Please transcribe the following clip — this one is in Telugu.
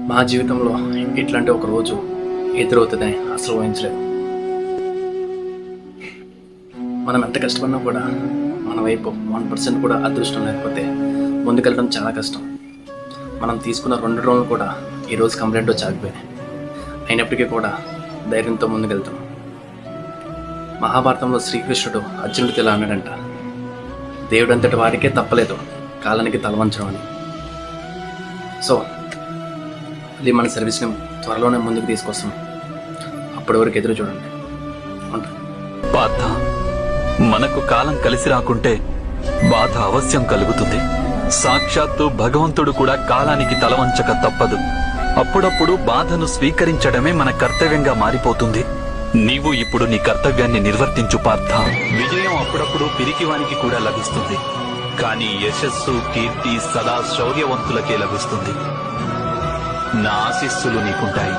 మా జీవితంలో ఇట్లాంటి ఒక రోజు ఎదురవుతుందని అసలు ఊహించలేదు. మనం ఎంత కష్టపడినా కూడా మన వైపు 1% కూడా అదృష్టం లేకపోతే ముందుకెళ్ళడం చాలా కష్టం. మనం తీసుకున్న 2 రోజులు కూడా ఈరోజు కంప్లైంట్ వచ్చి ఆగిపోయాయి. అయినప్పటికీ కూడా ధైర్యంతో ముందుకెళ్తాం. మహాభారతంలో శ్రీకృష్ణుడు అర్జునుడితో ఇలా అన్నాడంట, దేవుడంతటి వాడికే తప్పలేదు కాలానికి తలవంచడం అని. సో అది మన సర్వీస్ని త్వరలోనే ముందుకు తీసుకొస్తాం. అప్పటి వరకు ఎదురు చూడండి. పార్థ, మనకు కాలం కలిసి రాకుంటే బాధ అవశ్యం కలుగుతుంది. సాక్షాత్తు భగవంతుడు కూడా కాలానికి తలవంచక తప్పదు. అప్పుడప్పుడు బాధను స్వీకరించడమే మన కర్తవ్యంగా మారిపోతుంది. నీవు ఇప్పుడు నీ కర్తవ్యాన్ని నిర్వర్తించు పార్థ. విజయం అప్పుడప్పుడు పిరికివానికి కూడా లభిస్తుంది, కానీ యశస్సు కీర్తి సదా శౌర్యవంతులకే లభిస్తుంది. నా ఆశీస్సులు నీకుంటాయి.